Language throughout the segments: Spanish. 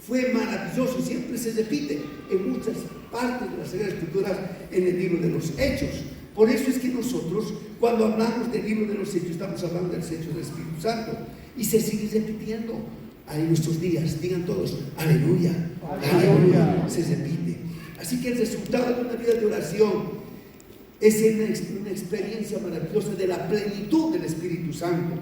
fue maravilloso, siempre se repite en muchas partes de las Sagradas Escrituras en el libro de los Hechos. Por eso es que nosotros, cuando hablamos del libro de los Hechos, estamos hablando de los Hechos del Espíritu Santo, y se sigue repitiendo en nuestros días. Digan todos, aleluya, aleluya, se repite. Así que el resultado de una vida de oración es una experiencia maravillosa de la plenitud del Espíritu Santo.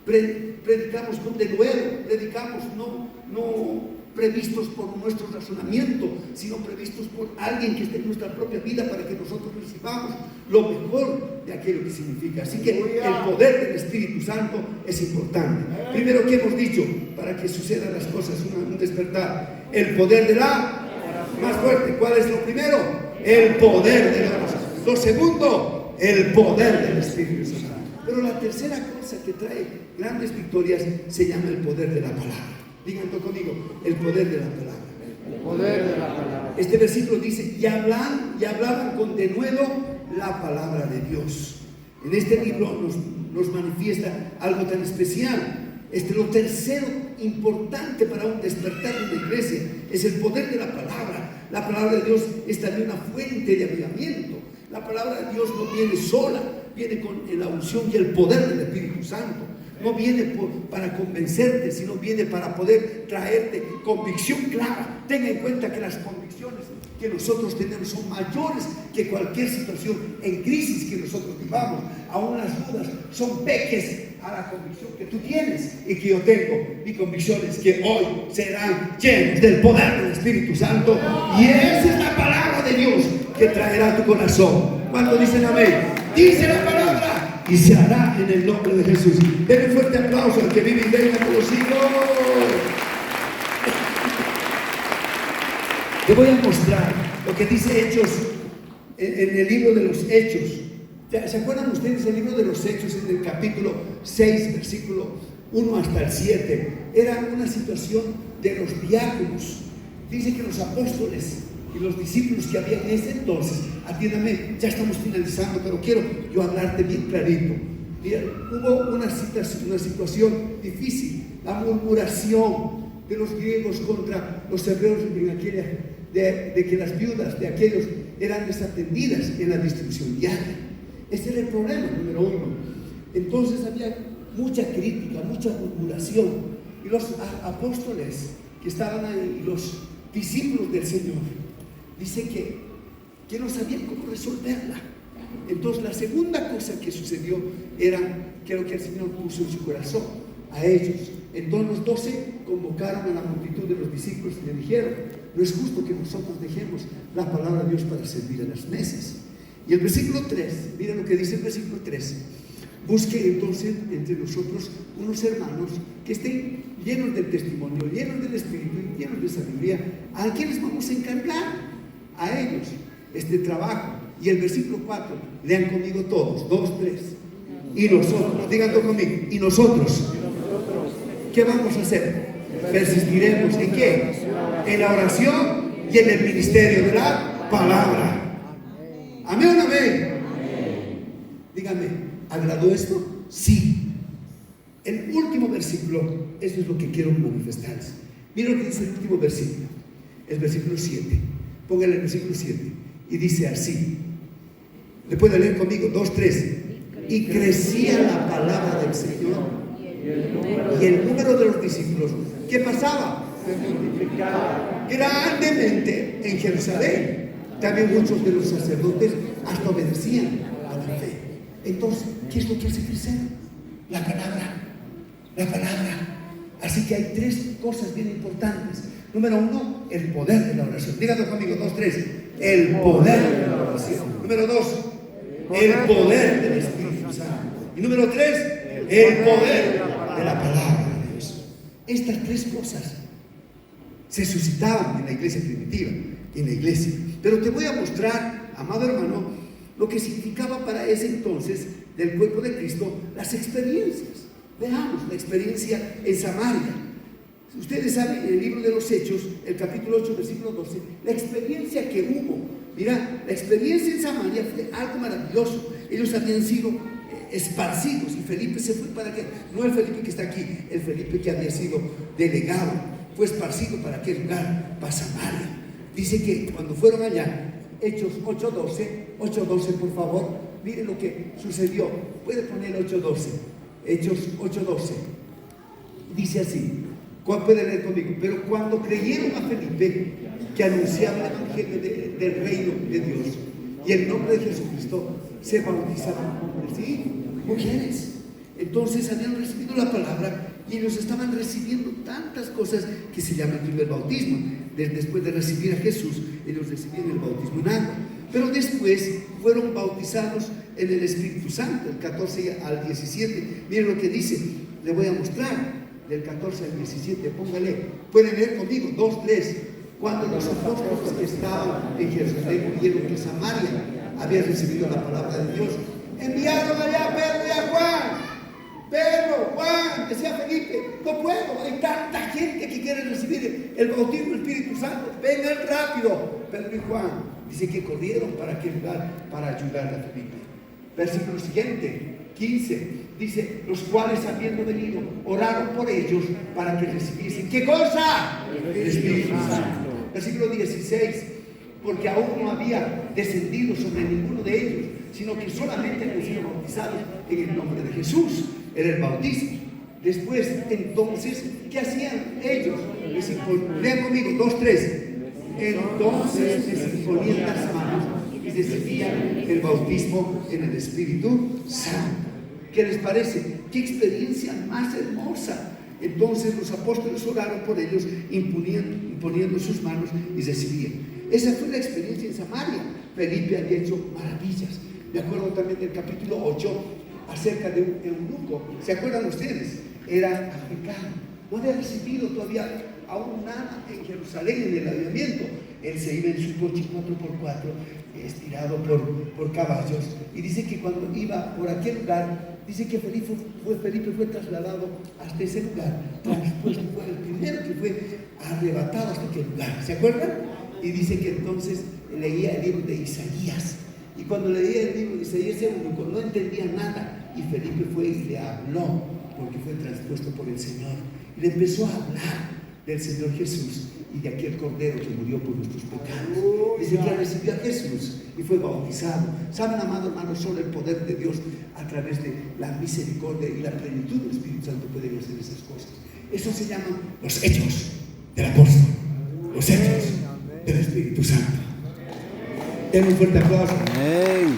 Predicamos con denuedo, predicamos no previstos por nuestro razonamiento, sino previstos por alguien que esté en nuestra propia vida para que nosotros recibamos lo mejor de aquello que significa. Así que el poder del Espíritu Santo es importante. Primero, que hemos dicho, para que sucedan las cosas, un despertar, el poder de la más fuerte. ¿Cuál es lo primero? El poder de la oración. Lo segundo, el poder del Espíritu Santo. Pero la tercera cosa que trae grandes victorias se llama el poder de la palabra. Díganlo conmigo, el poder de la palabra. El poder de la palabra. Este versículo dice, y hablaban con denuedo la palabra de Dios. En este libro nos manifiesta algo tan especial. Lo tercero importante para un despertar en la iglesia es el poder de la palabra. La palabra de Dios es también una fuente de avivamiento. La palabra de Dios no viene sola, viene con la unción y el poder del Espíritu Santo. No viene para convencerte, sino viene para poder traerte convicción clara. Tenga en cuenta que las convicciones que nosotros tenemos son mayores que cualquier situación en crisis que nosotros vivamos. Aún las dudas son peques a la convicción que tú tienes y que yo tengo. Mi convicción es que hoy serán llenos del poder del Espíritu Santo, y esa es la palabra de Dios que traerá a tu corazón. ¿Cuánto dicen amén? Dice la palabra y se hará en el nombre de Jesús. Den un fuerte aplauso al que vive y reina por los siglos. Te voy a mostrar lo que dice Hechos en el libro de los Hechos. ¿Se acuerdan ustedes del libro de los Hechos en el capítulo 6, versículo 1 hasta el 7? Era una situación de los diáconos. Dice que los apóstoles y los discípulos que había en ese entonces, atiéndame, ya estamos finalizando, pero quiero yo hablarte bien clarito. Mira, hubo una situación difícil, la murmuración de los griegos contra los hebreos en aquella, de que las viudas de aquellos eran desatendidas en la distribución diaria. Ese era el problema número uno. Entonces había mucha crítica, mucha murmuración, y los apóstoles que estaban ahí, los discípulos del Señor, dice que no sabían cómo resolverla. Entonces la segunda cosa que sucedió era que lo que el Señor puso en su corazón a ellos. Entonces los 12 convocaron a la multitud de los discípulos y le dijeron: no es justo que nosotros dejemos la palabra de Dios para servir a las mesas. Y el versículo 3, miren lo que dice el versículo 3: busque entonces entre nosotros unos hermanos que estén llenos del testimonio, llenos del Espíritu y llenos de sabiduría, a quienes vamos a encargar a ellos este trabajo. Y el versículo 4, lean conmigo todos, 2, 3. Y nosotros, díganlo conmigo, y nosotros, ¿qué vamos a hacer? Persistiremos ¿en qué? En la oración y en el ministerio de la palabra. Amén o no amén. Díganme, ¿agradó esto? Sí. El último versículo, eso es lo que quiero manifestarles. Miren lo que dice el último versículo, el versículo 7. Pónganle el versículo 7 y dice así. ¿Le puede leer conmigo? 2, 3. Y crecía la palabra del Señor y el número de los discípulos. ¿Qué pasaba? Se multiplicaba grandemente en Jerusalén. También muchos de los sacerdotes hasta obedecían a la fe. Entonces, ¿qué es lo que hace crecer? La palabra. La palabra. Así que hay 3 cosas bien importantes. Número 1, el poder de la oración. Díganlo conmigo, 2, 3. El poder de la oración. Número 2, el poder del Espíritu Santo. Y número 3, el poder de la palabra de Dios. Estas 3 cosas se suscitaban en la iglesia primitiva, en la iglesia. Pero te voy a mostrar, amado hermano, lo que significaba para ese entonces del cuerpo de Cristo las experiencias. Veamos la experiencia en Samaria. Ustedes saben, en el libro de los Hechos, el capítulo 8, versículo 12, la experiencia que hubo. Mira, la experiencia en Samaria fue algo maravilloso. Ellos habían sido esparcidos y Felipe se fue para que, no el Felipe que está aquí, el Felipe que había sido delegado fue esparcido para aquel lugar, para Samaria. Dice que cuando fueron allá, Hechos 8:12, por favor, miren lo que sucedió. Puede poner 8:12, Hechos 8:12. Dice así, puede leer conmigo. Pero cuando creyeron a Felipe, que anunciaba el evangelio del reino de Dios y el nombre de Jesucristo, se bautizaban hombres y mujeres. Entonces habían recibido la palabra y ellos estaban recibiendo tantas cosas que se llama el primer bautismo. Después de recibir a Jesús, ellos recibían el bautismo en agua, pero después fueron bautizados en el Espíritu Santo, el 14 al 17. Miren lo que dice, le voy a mostrar del 14 al 17, póngale, pueden leer conmigo, 2, 3. Cuando los apóstoles que estaban en Jerusalén vieron que Samaria había recibido la palabra de Dios, enviaron allá a Pedro y a Juan. Pedro, Juan, decía Felipe, no puedo, hay tanta gente que quiere recibir el bautismo del Espíritu Santo, vengan rápido. Pedro y Juan, dice que corrieron para aquel lugar para ayudar a Felipe. Versículo siguiente, 15, dice, los cuales habiendo venido, oraron por ellos para que recibiesen, ¿qué cosa? El Espíritu Santo. Versículo 16, porque aún no había descendido sobre ninguno de ellos, sino que solamente habían sido bautizados en el nombre de Jesús. Era el bautismo. Después, entonces, ¿qué hacían ellos? Lean conmigo, 2, 3. Entonces les imponían las manos y recibían el bautismo en el Espíritu Santo. ¿Qué les parece? ¡Qué experiencia más hermosa! Entonces los apóstoles oraron por ellos, imponiendo sus manos y recibían. Esa fue la experiencia en Samaria. Felipe había hecho maravillas. Me acuerdo también del capítulo 8 acerca de un eunuco. ¿Se acuerdan ustedes? Era africano. No había recibido todavía aún nada en Jerusalén en el avivamiento. Él se iba en su coche 4x4, estirado por caballos. Y dice que cuando iba por aquel lugar, dice que Felipe fue trasladado hasta ese lugar. Después fue el primero que fue arrebatado hasta aquel lugar. ¿Se acuerdan? Y dice que entonces leía el libro de Isaías. Y cuando leía el libro de Isaías, no entendía nada. Y Felipe fue y le habló, porque fue transpuesto por el Señor. Y le empezó a hablar del Señor Jesús y de aquel Cordero que murió por nuestros pecados. Dice que recibió a Jesús y fue bautizado. ¿Saben, amado hermano? Solo el poder de Dios a través de la misericordia y la plenitud del Espíritu Santo puede hacer esas cosas. Eso se llaman los hechos del apóstol, los hechos del Espíritu Santo. Den un fuerte aplauso. Amén.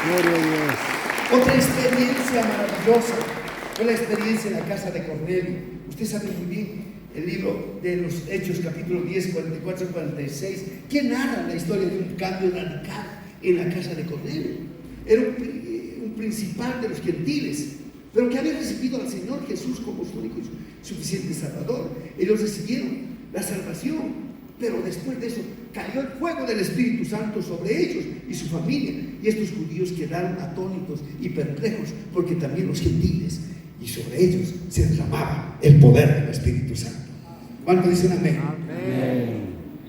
Gloria a Dios. Otra experiencia maravillosa fue la experiencia en la casa de Cornelio. Usted sabe muy bien el libro de los Hechos, capítulo 10, 44 y 46, que narra la historia de un cambio radical en la casa de Cornelio. Era un principal de los gentiles, pero que había recibido al Señor Jesús como su único y suficiente Salvador. Ellos recibieron la salvación, pero después de eso cayó el fuego del Espíritu Santo sobre ellos y su familia. Y estos judíos quedaron atónitos y perplejos, porque también los gentiles, y sobre ellos se derramaba el poder del Espíritu Santo. ¿Cuántos dicen amén? Amén.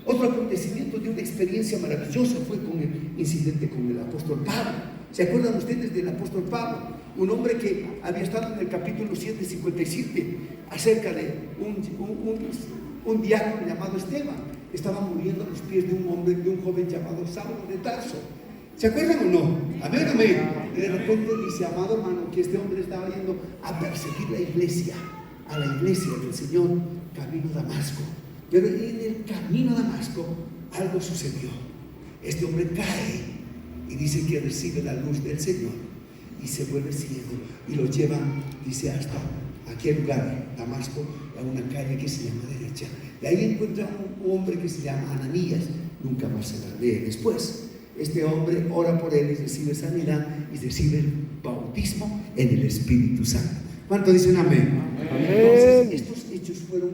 Otro acontecimiento de una experiencia maravillosa fue con el incidente con el apóstol Pablo. ¿Se acuerdan ustedes del apóstol Pablo? Un hombre que había estado en el capítulo 7:57 acerca de un diácono llamado Esteban. Estaba muriendo a los pies de un joven llamado Saulo de Tarso. ¿Se acuerdan o no? Amén, amén. Y de repente dice, amado hermano, que este hombre estaba yendo a perseguir la iglesia, a la iglesia del Señor, camino a Damasco. Pero en el camino a Damasco algo sucedió. Este hombre cae y dice que recibe la luz del Señor y se vuelve ciego y lo llevan, dice, hasta aquel lugar, Damasco, a una calle que se llama Derecha. Y ahí encuentra un hombre que se llama Ananías. Nunca más se la lee después. Este hombre ora por él y recibe sanidad y recibe el bautismo en el Espíritu Santo. ¿Cuántos dicen amén? Amén. Entonces, estos hechos fueron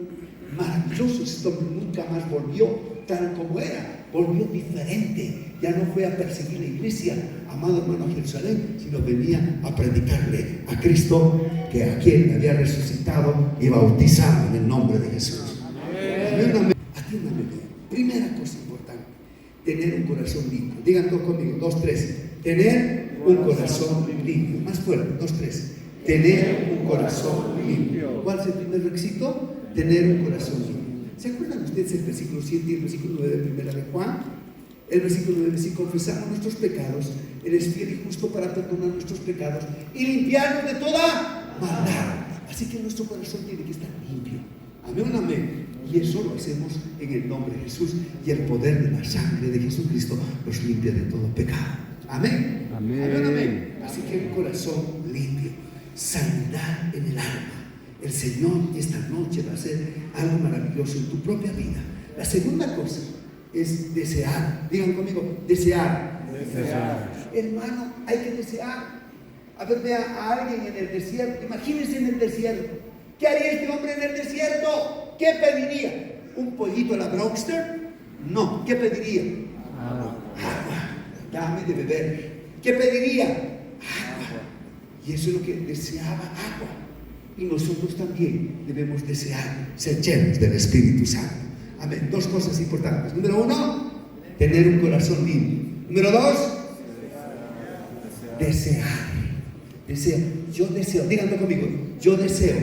maravillosos. Este hombre nunca más volvió tal como era, volvió diferente. Ya no fue a perseguir la iglesia, amado hermano, a Jerusalén, sino venía a predicarle a Cristo, que a quien había resucitado y bautizado en el nombre de Jesús. Amén. Atiéndame bien. Primera cosa importante: tener un corazón limpio. Digan todos conmigo, 2, 3. Tener un corazón limpio. Más fuerte, 2, 3. Tener un corazón limpio. ¿Cuál es el primer requisito? Tener un corazón limpio. ¿Se acuerdan ustedes el versículo 7 y el versículo 9 de Primera de Juan? El versículo 9: si confesamos nuestros pecados, Él es fiel y justo para perdonar nuestros pecados y limpiarnos de toda maldad. Así que nuestro corazón tiene que estar limpio. Amén, amén. Y eso lo hacemos en el nombre de Jesús, y el poder de la sangre de Jesucristo nos limpia de todo pecado. Amén. Amén. Amén, amén. Así que un corazón limpio, sanidad en el alma. El Señor esta noche va a hacer algo maravilloso en tu propia vida. La segunda cosa es desear. Digan conmigo, desear. Desear. Hermano, hay que desear. A ver, vea a alguien en el desierto. Imagínense en el desierto. ¿Qué haría este hombre en el desierto? ¿Qué pediría? ¿Un pollito a la Brockster? No. ¿Qué pediría? Agua. Dame de beber. ¿Qué pediría? Agua. Y eso es lo que deseaba, agua. Y nosotros también debemos desear ser llenos del Espíritu Santo. Amén. Dos cosas importantes. Número uno, tener un corazón limpio. Número dos, desear. Deseo. Yo deseo, díganlo conmigo, yo deseo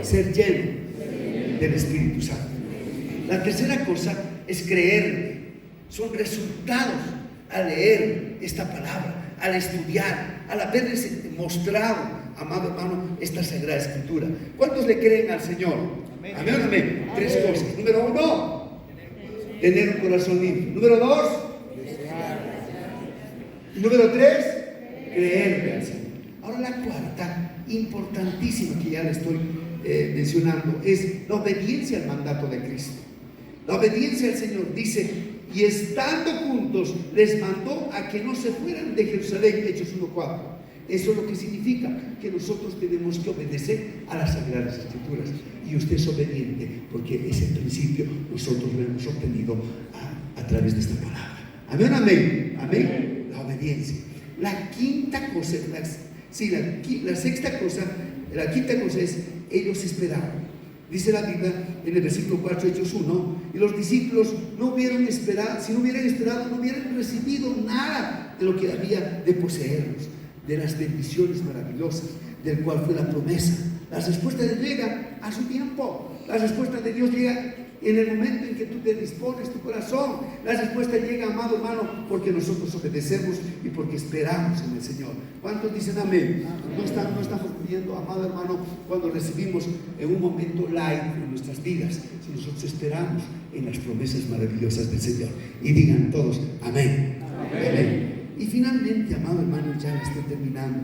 ser lleno del Espíritu Santo. La tercera cosa es creer. Son resultados al leer esta palabra, al estudiar, al haberles mostrado, amado hermano, esta Sagrada Escritura. ¿Cuántos le creen al Señor? Amén, amén, amén. Tres cosas. Número uno, tener un corazón limpio. Número dos, número tres, creerle al Señor. Ahora la cuarta, importantísima, que ya le estoy mencionando, es la obediencia al mandato de Cristo. La obediencia al Señor. Dice: y estando juntos les mandó a que no se fueran de Jerusalén. Hechos 1:4. Eso es lo que significa que nosotros tenemos que obedecer a las Sagradas Escrituras. Y usted es obediente porque ese principio nosotros lo hemos obtenido a través de esta palabra. Amén, amén, amén. La obediencia. La quinta cosa, la sexta cosa, la quinta cosa es: ellos esperaron. Dice la Biblia en el versículo 4, Hechos 1, y los discípulos no hubieran esperado, si no hubieran esperado, no hubieran recibido nada de lo que había de poseerlos, de las bendiciones maravillosas, del cual fue la promesa. La respuesta de Dios llega a su tiempo. La respuesta de Dios llega en el momento en que tú te dispones tu corazón. La respuesta llega, amado hermano, porque nosotros obedecemos y porque esperamos en el Señor. ¿Cuántos dicen amén? No estamos pidiendo, amado hermano, cuando recibimos en un momento light en nuestras vidas, si nosotros esperamos en las promesas maravillosas del Señor. Y digan todos, amén. Amén. Amén. Y finalmente, amado hermano, ya estoy terminando.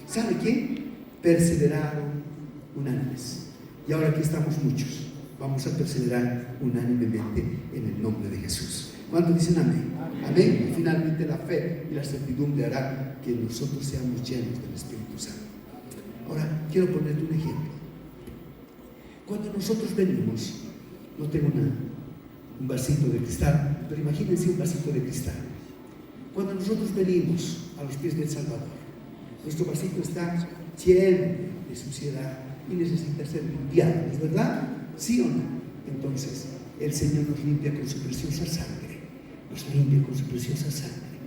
¿Sabe qué? Perseveraron unánimes. Y ahora aquí estamos muchos. Vamos a perseverar unánimemente en el nombre de Jesús. ¿Cuántos dicen amén? Amén. Y finalmente la fe y la certidumbre hará que nosotros seamos llenos del Espíritu Santo. Ahora, quiero ponerte un ejemplo. Cuando nosotros venimos, no tengo un vasito de cristal, pero imagínense un vasito de cristal. Cuando nosotros venimos a los pies del Salvador, nuestro vasito está lleno de suciedad y necesita ser limpiado, ¿es verdad? ¿Sí o no? Entonces, el Señor nos limpia con su preciosa sangre. Nos limpia con su preciosa sangre.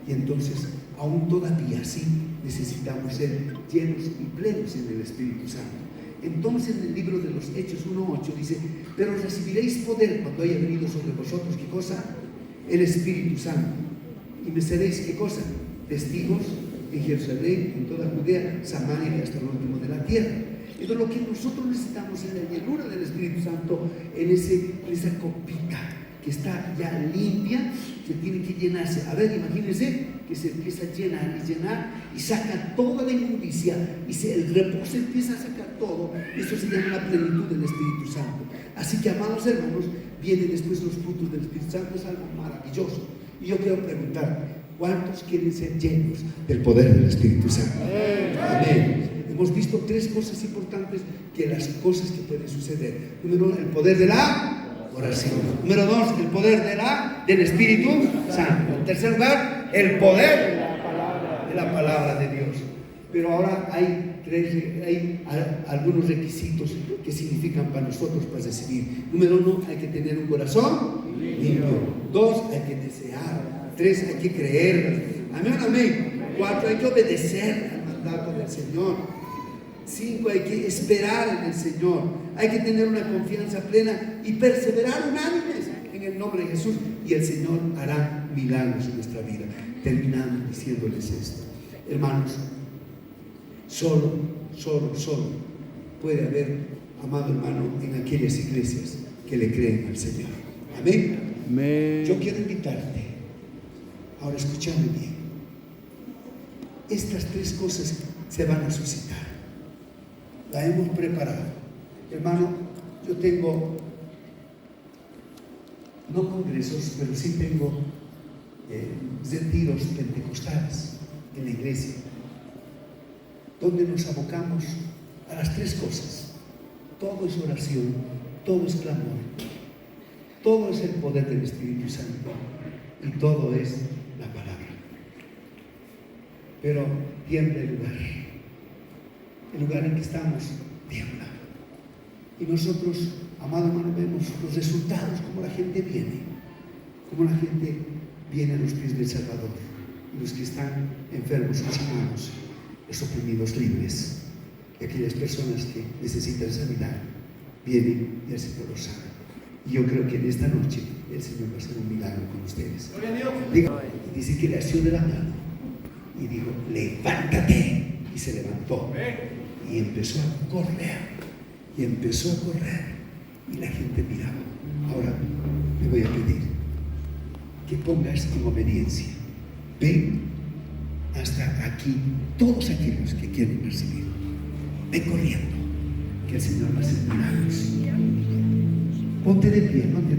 Y entonces, aún todavía así, necesitamos ser llenos y plenos en el Espíritu Santo. Entonces, en el libro de los Hechos 1:8 dice: pero recibiréis poder cuando haya venido sobre vosotros, ¿qué cosa? El Espíritu Santo. Y me seréis, ¿qué cosa? Testigos en Jerusalén, en toda Judea, Samaria y hasta el último de la tierra. Entonces, lo que nosotros necesitamos es la llenura del Espíritu Santo en esa copita que está ya limpia, que tiene que llenarse. A ver, imagínense que se empieza a llenar y saca toda la inmundicia, y el reposo empieza a sacar todo. Eso se llama la plenitud del Espíritu Santo. Así que, amados hermanos, vienen después los frutos del Espíritu Santo. Es algo maravilloso. Y yo quiero preguntar: ¿cuántos quieren ser llenos del poder del Espíritu Santo? Amén. Hemos visto tres cosas importantes, que las cosas que pueden suceder. Número uno, el poder de la oración. Número dos, el poder del Espíritu Santo. En tercer lugar, el poder de la palabra de Dios. Pero ahora hay algunos requisitos que significan para nosotros para recibir. Número uno, hay que tener un corazón limpio. Dos, hay que desear. Tres, hay que creer. Amén, amén. 4, hay que obedecer al mandato del Señor. 5, hay que esperar en el Señor. Hay que tener una confianza plena y perseverar unánimes en el nombre de Jesús. Y el Señor hará milagros en nuestra vida. Terminando diciéndoles esto. Hermanos, solo puede haber, amado hermano, en aquellas iglesias que le creen al Señor. Amén. Amén. Yo quiero invitarte. Ahora escúchame bien. Estas 3 cosas se van a suscitar. La hemos preparado. Hermano, yo tengo, no congresos, pero sí tengo retiros pentecostales en la iglesia, donde nos abocamos a las 3 cosas. Todo es oración, todo es clamor, todo es el poder del Espíritu Santo y todo es la palabra. Pero tiembla el lugar en que estamos tiembla. Y nosotros, amado hermano, vemos los resultados, como la gente viene a los pies del Salvador, y los que están enfermos son sanados, los oprimidos libres, y aquellas personas que necesitan sanidad vienen y el Señor los sana. Y yo creo que en esta noche el Señor va a hacer un milagro con ustedes. Dice que le asió de la mano y dijo: levántate, y se levantó y empezó a correr. Y la gente miraba. Ahora le voy a pedir que pongas en obediencia. Ven hasta aquí, todos aquellos que quieren recibir. Ven corriendo, que el Señor va a hacer milagros. Ponte de pie, no te